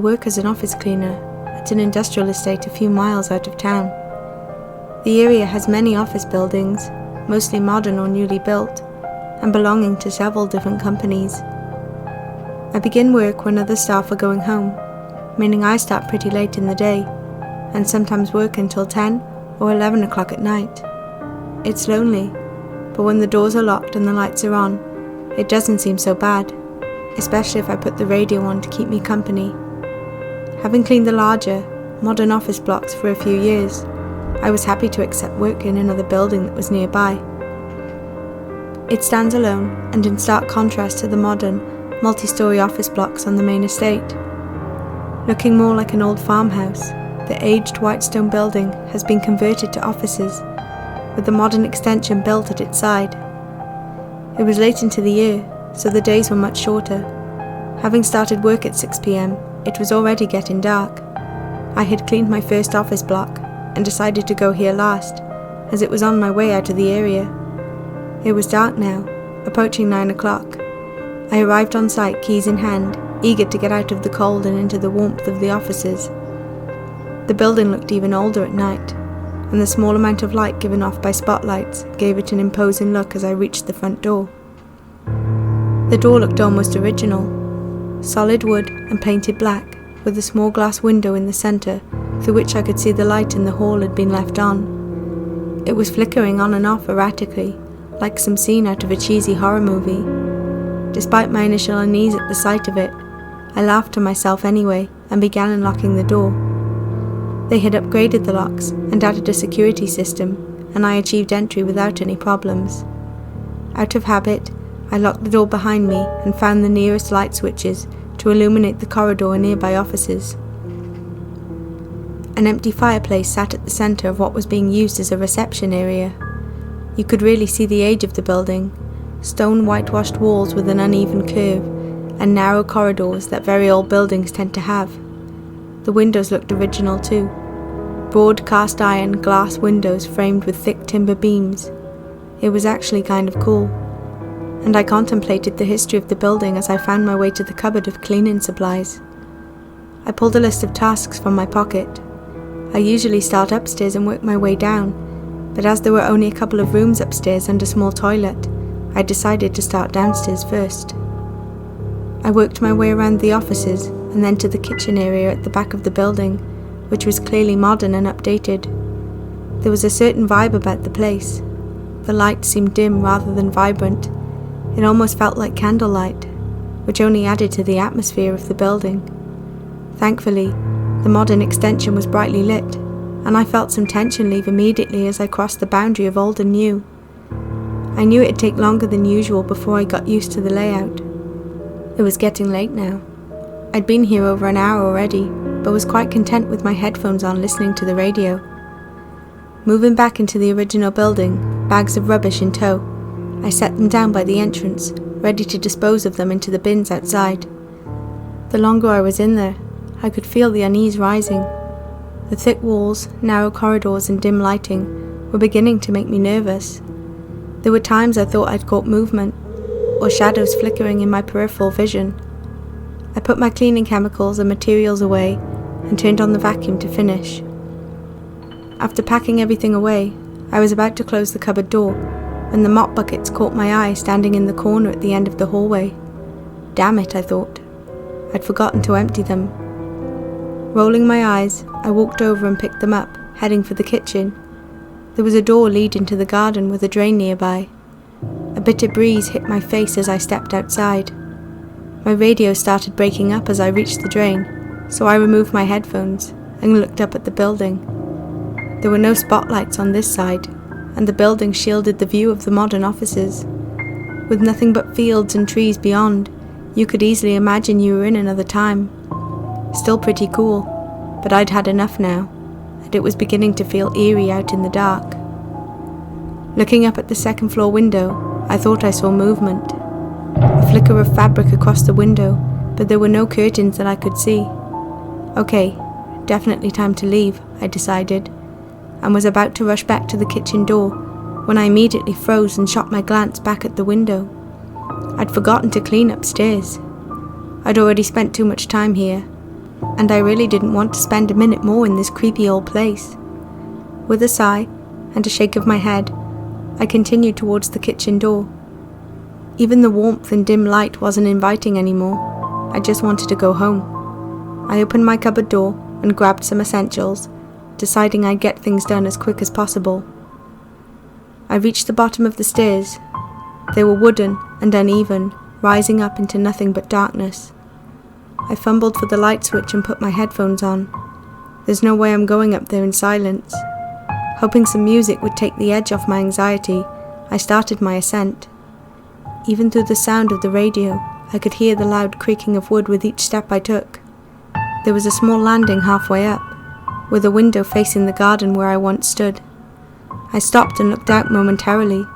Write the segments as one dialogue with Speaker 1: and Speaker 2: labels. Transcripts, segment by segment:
Speaker 1: work as an office cleaner at an industrial estate a few miles out of town. The area has many office buildings, mostly modern or newly built, and belonging to several different companies. I begin work when other staff are going home, meaning I start pretty late in the day, and sometimes work until 10 or 11 o'clock at night. It's lonely, but when the doors are locked and the lights are on, it doesn't seem so bad, especially if I put the radio on to keep me company. Having cleaned the larger, modern office blocks for a few years, I was happy to accept work in another building that was nearby. It stands alone and in stark contrast to the modern, multi-storey office blocks on the main estate. Looking more like an old farmhouse, the aged white stone building has been converted to offices, with a modern extension built at its side. It was late into the year, so the days were much shorter. Having started work at 6 p.m, it was already getting dark. I had cleaned my first office block and decided to go here last, as it was on my way out of the area. It was dark now, approaching 9 o'clock. I arrived on site, keys in hand, eager to get out of the cold and into the warmth of the offices. The building looked even older at night, and the small amount of light given off by spotlights gave it an imposing look as I reached the front door. The door looked almost original, solid wood and painted black, with a small glass window in the centre through which I could see the light in the hall had been left on. It was flickering on and off erratically, like some scene out of a cheesy horror movie. Despite my initial unease at the sight of it, I laughed to myself anyway and began unlocking the door. They had upgraded the locks and added a security system, and I achieved entry without any problems. Out of habit, I locked the door behind me and found the nearest light switches to illuminate the corridor and nearby offices. An empty fireplace sat at the centre of what was being used as a reception area. You could really see the age of the building, stone whitewashed walls with an uneven curve, and narrow corridors that very old buildings tend to have. The windows looked original too. Broad cast iron glass windows framed with thick timber beams. It was actually kind of cool. And I contemplated the history of the building as I found my way to the cupboard of cleaning supplies. I pulled a list of tasks from my pocket. I usually start upstairs and work my way down, but as there were only a couple of rooms upstairs and a small toilet, I decided to start downstairs first. I worked my way around the offices and then to the kitchen area at the back of the building, which was clearly modern and updated. There was a certain vibe about the place. The light seemed dim rather than vibrant. It almost felt like candlelight, which only added to the atmosphere of the building. Thankfully, the modern extension was brightly lit, and I felt some tension leave immediately as I crossed the boundary of old and new. I knew it'd take longer than usual before I got used to the layout. It was getting late now. I'd been here over an hour already, but was quite content with my headphones on listening to the radio. Moving back into the original building, bags of rubbish in tow, I set them down by the entrance, ready to dispose of them into the bins outside. The longer I was in there, I could feel the unease rising. The thick walls, narrow corridors and dim lighting were beginning to make me nervous. There were times I thought I'd caught movement, or shadows flickering in my peripheral vision. I put my cleaning chemicals and materials away and turned on the vacuum to finish. After packing everything away, I was about to close the cupboard door when the mop buckets caught my eye standing in the corner at the end of the hallway. Damn it, I thought. I'd forgotten to empty them. Rolling my eyes, I walked over and picked them up, heading for the kitchen. There was a door leading to the garden with a drain nearby. A bitter breeze hit my face as I stepped outside. My radio started breaking up as I reached the drain, so I removed my headphones and looked up at the building. There were no spotlights on this side, and the building shielded the view of the modern offices. With nothing but fields and trees beyond, you could easily imagine you were in another time. Still pretty cool, but I'd had enough now, and it was beginning to feel eerie out in the dark. Looking up at the second floor window, I thought I saw movement. A flicker of fabric across the window, but there were no curtains that I could see. Okay, definitely time to leave, I decided, and was about to rush back to the kitchen door when I immediately froze and shot my glance back at the window. I'd forgotten to clean upstairs. I'd already spent too much time here, and I really didn't want to spend a minute more in this creepy old place. With a sigh and a shake of my head, I continued towards the kitchen door. Even the warmth and dim light wasn't inviting anymore. I just wanted to go home. I opened my cupboard door and grabbed some essentials, deciding I'd get things done as quick as possible. I reached the bottom of the stairs. They were wooden and uneven, rising up into nothing but darkness. I fumbled for the light switch and put my headphones on. There's no way I'm going up there in silence. Hoping some music would take the edge off my anxiety, I started my ascent. Even through the sound of the radio, I could hear the loud creaking of wood with each step I took. There was a small landing halfway up, with a window facing the garden where I once stood. I stopped and looked out momentarily.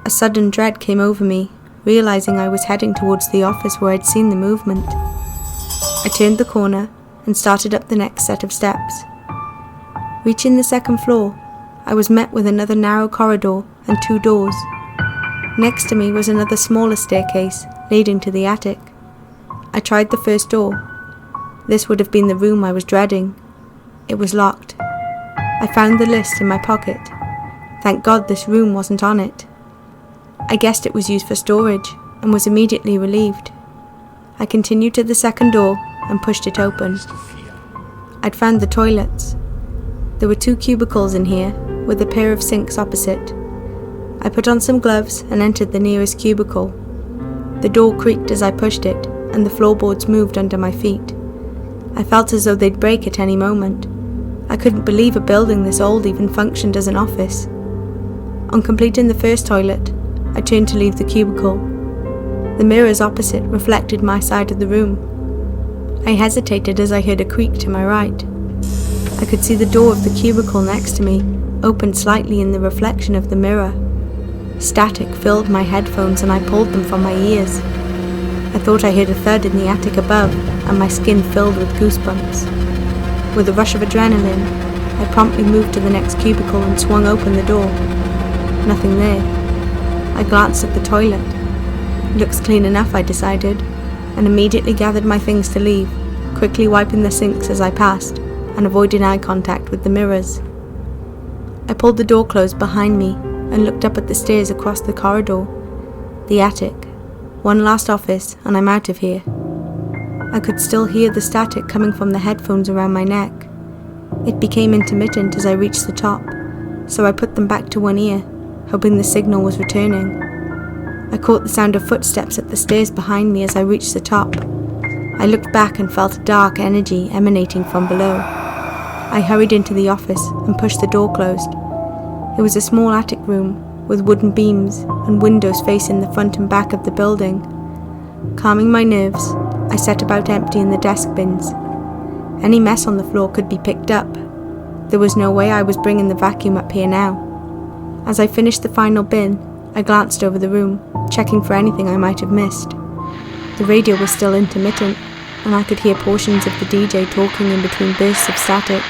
Speaker 1: A sudden dread came over me, realizing I was heading towards the office where I'd seen the movement. I turned the corner and started up the next set of steps. Reaching the second floor, I was met with another narrow corridor and 2 doors. Next to me was another smaller staircase leading to the attic. I tried the first door. This would have been the room I was dreading. It was locked. I found the list in my pocket. Thank God this room wasn't on it. I guessed it was used for storage and was immediately relieved. I continued to the second door and pushed it open. I'd found the toilets. There were 2 cubicles in here, with a pair of sinks opposite. I put on some gloves and entered the nearest cubicle. The door creaked as I pushed it, and the floorboards moved under my feet. I felt as though they'd break at any moment. I couldn't believe a building this old even functioned as an office. On completing the first toilet, I turned to leave the cubicle. The mirrors opposite reflected my side of the room. I hesitated as I heard a creak to my right. I could see the door of the cubicle next to me open slightly in the reflection of the mirror. Static filled my headphones and I pulled them from my ears. I thought I heard a thud in the attic above and my skin filled with goosebumps. With a rush of adrenaline, I promptly moved to the next cubicle and swung open the door. Nothing there. I glanced at the toilet. It looks clean enough, I decided, and immediately gathered my things to leave, quickly wiping the sinks as I passed and avoiding eye contact with the mirrors. I pulled the door closed behind me and looked up at the stairs across the corridor. The attic. One last office and I'm out of here. I could still hear the static coming from the headphones around my neck. It became intermittent as I reached the top, so I put them back to one ear, hoping the signal was returning. I caught the sound of footsteps at the stairs behind me as I reached the top. I looked back and felt a dark energy emanating from below. I hurried into the office and pushed the door closed. It was a small attic room with wooden beams and windows facing the front and back of the building. Calming my nerves, I set about emptying the desk bins. Any mess on the floor could be picked up. There was no way I was bringing the vacuum up here now. As I finished the final bin, I glanced over the room, checking for anything I might have missed. The radio was still intermittent, and I could hear portions of the DJ talking in between bursts of static.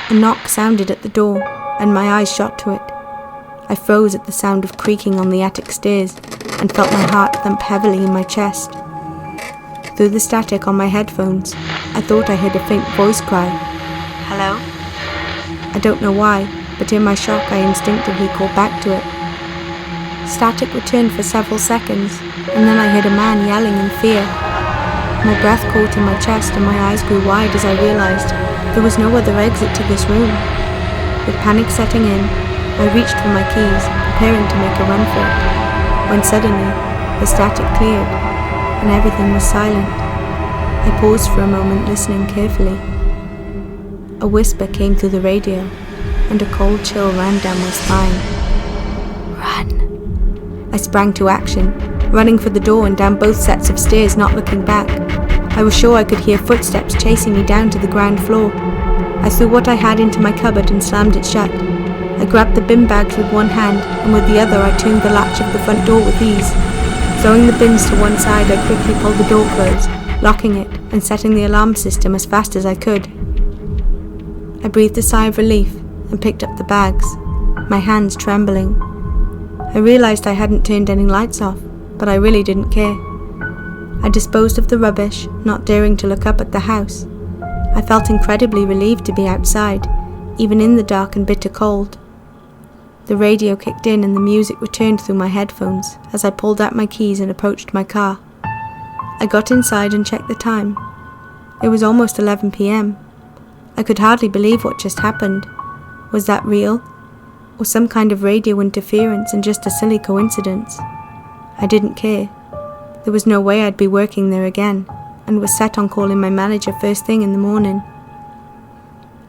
Speaker 1: A knock sounded at the door, and my eyes shot to it. I froze at the sound of creaking on the attic stairs, and felt my heart thump heavily in my chest. Through the static on my headphones, I thought I heard a faint voice cry, "Hello?" I don't know why, but in my shock I instinctively called back to it. Static returned for several seconds, and then I heard a man yelling in fear. My breath caught in my chest and my eyes grew wide as I realized there was no other exit to this room. With panic setting in, I reached for my keys, preparing to make a run for it, when suddenly the static cleared, and everything was silent. I paused for a moment, listening carefully. A whisper came through the radio, and a cold chill ran down my spine. "Run!" I sprang to action, running for the door and down both sets of stairs, not looking back. I was sure I could hear footsteps chasing me down to the ground floor. I threw what I had into my cupboard and slammed it shut. I grabbed the bin bags with one hand, and with the other I turned the latch of the front door with ease. Throwing the bins to one side, I quickly pulled the door closed, locking it and setting the alarm system as fast as I could. I breathed a sigh of relief and picked up the bags, my hands trembling. I realized I hadn't turned any lights off, but I really didn't care. I disposed of the rubbish, not daring to look up at the house. I felt incredibly relieved to be outside, even in the dark and bitter cold. The radio kicked in and the music returned through my headphones as I pulled out my keys and approached my car. I got inside and checked the time. It was almost 11 p.m. I could hardly believe what just happened. Was that real? Or some kind of radio interference and just a silly coincidence? I didn't care. There was no way I'd be working there again, and was set on calling my manager first thing in the morning.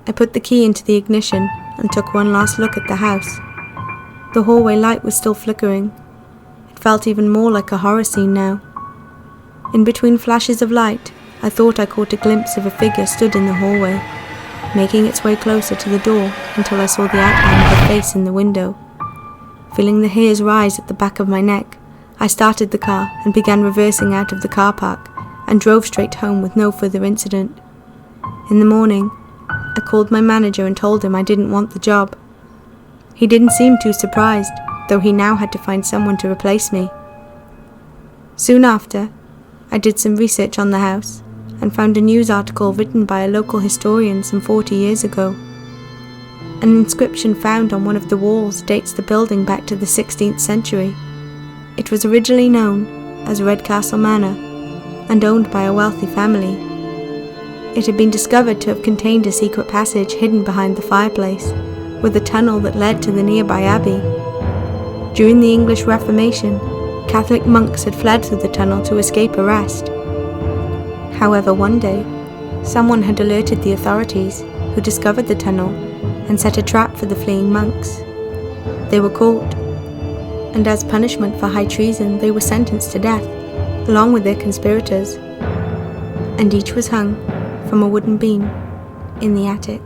Speaker 1: I put the key into the ignition and took one last look at the house. The hallway light was still flickering. It felt even more like a horror scene now. In between flashes of light, I thought I caught a glimpse of a figure stood in the hallway, making its way closer to the door until I saw the outline of a face in the window. Feeling the hairs rise at the back of my neck, I started the car and began reversing out of the car park and drove straight home with no further incident. In the morning, I called my manager and told him I didn't want the job. He didn't seem too surprised, though he now had to find someone to replace me. Soon after, I did some research on the house and found a news article written by a local historian some 40 years ago. An inscription found on one of the walls dates the building back to the 16th century. It was originally known as Redcastle Manor and owned by a wealthy family. It had been discovered to have contained a secret passage hidden behind the fireplace, with a tunnel that led to the nearby abbey. During the English Reformation, Catholic monks had fled through the tunnel to escape arrest. However, one day, someone had alerted the authorities, who discovered the tunnel and set a trap for the fleeing monks. They were caught, and as punishment for high treason, they were sentenced to death, along with their conspirators, and each was hung from a wooden beam in the attic.